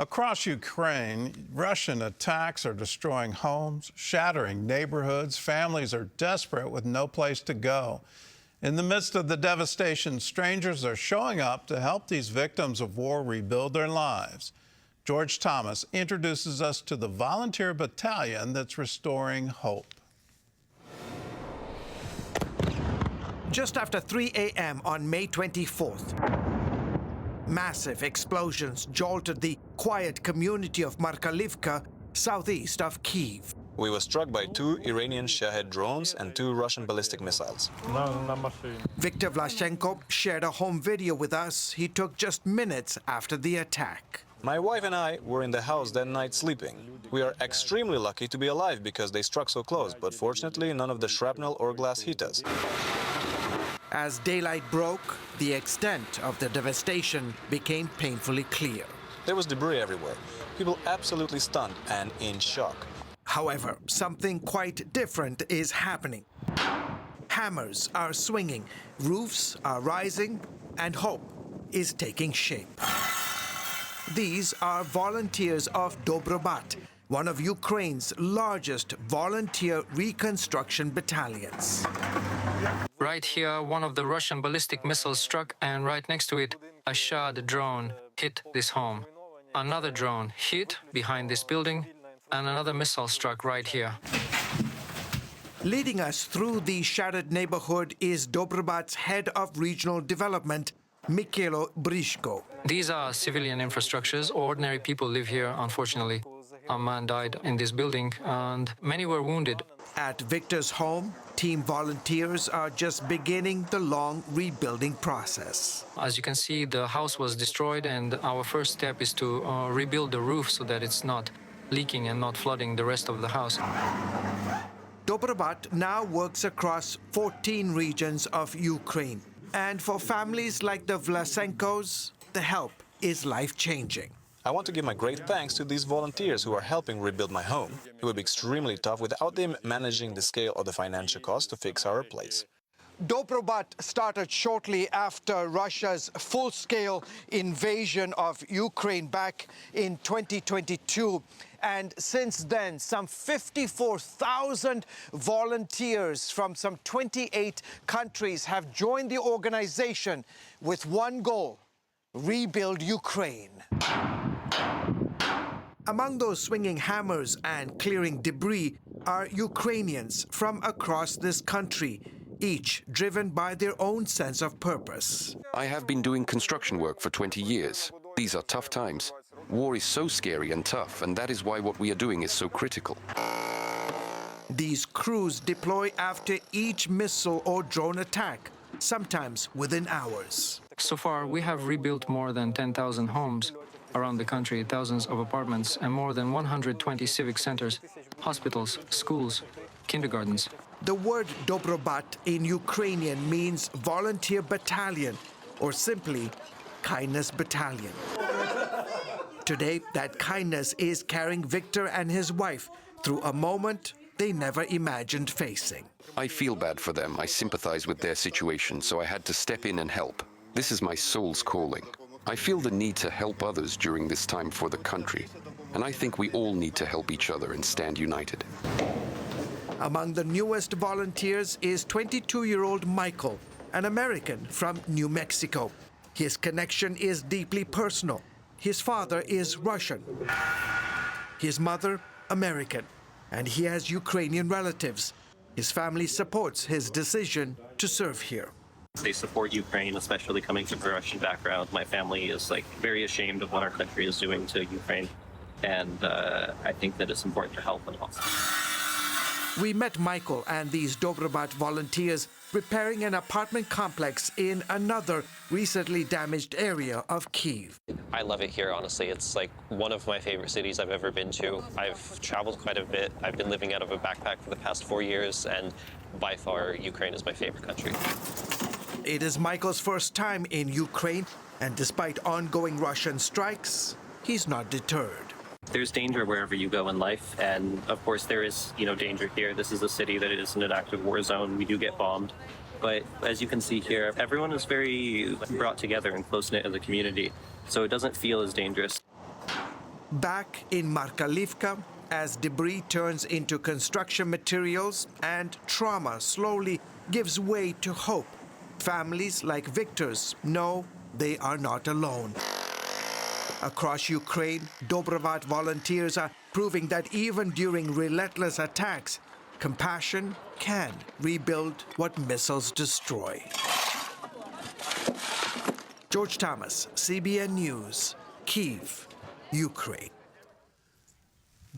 Across Ukraine, Russian attacks are destroying homes, shattering neighborhoods. Families are desperate with no place to go. In the midst of the devastation, strangers are showing up to help these victims of war rebuild their lives. George Thomas introduces us to the volunteer battalion that's restoring hope. Just after 3 a.m. on May 24th, massive explosions jolted the quiet community of Markhalivka, southeast of Kyiv. We were struck by 2 Iranian Shahed drones and 2 Russian ballistic missiles. Victor Vlasenko shared a home video with us he took just minutes after the attack. My wife and I were in the house that night sleeping. We are extremely lucky to be alive because they struck so close, but fortunately none of the shrapnel or glass hit us. As daylight broke, the extent of the devastation became painfully clear. There was debris everywhere. People absolutely stunned and in shock. However, something quite different is happening. Hammers are swinging, roofs are rising, and hope is taking shape. These are volunteers of Dobrobat, one of Ukraine's largest volunteer reconstruction battalions. Right here, one of the Russian ballistic missiles struck, and right next to it, a Shahed drone hit this home. Another drone hit behind this building, and another missile struck right here. Leading us through the shattered neighborhood is Dobrobat's head of regional development, Mikhailo Brishko. These are civilian infrastructures. Ordinary people live here, unfortunately. A man died in this building, and many were wounded. At Victor's home, team volunteers are just beginning the long rebuilding process. As you can see, the house was destroyed, and our first step is to rebuild the roof so that it's not leaking and not flooding the rest of the house. Dobrobat now works across 14 regions of Ukraine. And for families like the Vlasenkos, the help is life-changing. I want to give my great thanks to these volunteers who are helping rebuild my home. It would be extremely tough without them managing the scale of the financial cost to fix our place. Dobrobat started shortly after Russia's full-scale invasion of Ukraine back in 2022. And since then, some 54,000 volunteers from some 28 countries have joined the organization with one goal: rebuild Ukraine. Among those swinging hammers and clearing debris are Ukrainians from across this country, each driven by their own sense of purpose. I have been doing construction work for 20 years. These are tough times. War is so scary and tough, and that is why what we are doing is so critical. These crews deploy after each missile or drone attack, sometimes within hours. So far, we have rebuilt more than 10,000 homes around the country, thousands of apartments, and more than 120 civic centers, hospitals, schools, kindergartens. The word Dobrobat in Ukrainian means volunteer battalion, or simply kindness battalion. Today, that kindness is carrying Victor and his wife through a moment they never imagined facing. I feel bad for them. I sympathize with their situation, so I had to step in and help. This is my soul's calling. I feel the need to help others during this time for the country, and I think we all need to help each other and stand united. Among the newest volunteers is 22-year-old Michael, an American from New Mexico. His connection is deeply personal. His father is Russian, his mother American, and he has Ukrainian relatives. His family supports his decision to serve here. They support Ukraine, especially coming from a Russian background. My family is very ashamed of what our country is doing to Ukraine, and I think that it's important to help them also. We met Michael and these Dobrobat volunteers repairing an apartment complex in another recently damaged area of Kyiv. I love it here, honestly. It's one of my favorite cities I've ever been to. I've traveled quite a bit. I've been living out of a backpack for the past 4 years, and by far, Ukraine is my favorite country. It is Michael's first time in Ukraine, and despite ongoing Russian strikes, he's not deterred. There's danger wherever you go in life, and of course there is, danger here. This is a city that isn't an active war zone. We do get bombed. But as you can see here, everyone is very brought together and close-knit as a community, so it doesn't feel as dangerous. Back in Markhalivka, as debris turns into construction materials and trauma slowly gives way to hope, families like Victor's know they are not alone. Across Ukraine, Dobrovat volunteers are proving that even during relentless attacks, compassion can rebuild what missiles destroy. George Thomas, CBN News, Kyiv, Ukraine.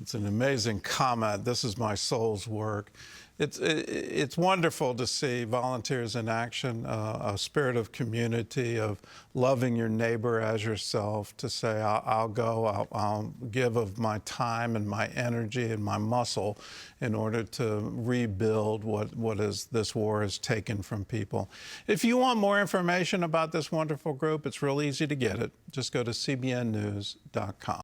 It's an amazing comment. This is my soul's work. It's wonderful to see volunteers in action, a spirit of community, of loving your neighbor as yourself, to say, I'll go, I'll give of my time and my energy and my muscle in order to rebuild what this war has taken from people. If you want more information about this wonderful group, it's real easy to get it. Just go to cbnnews.com.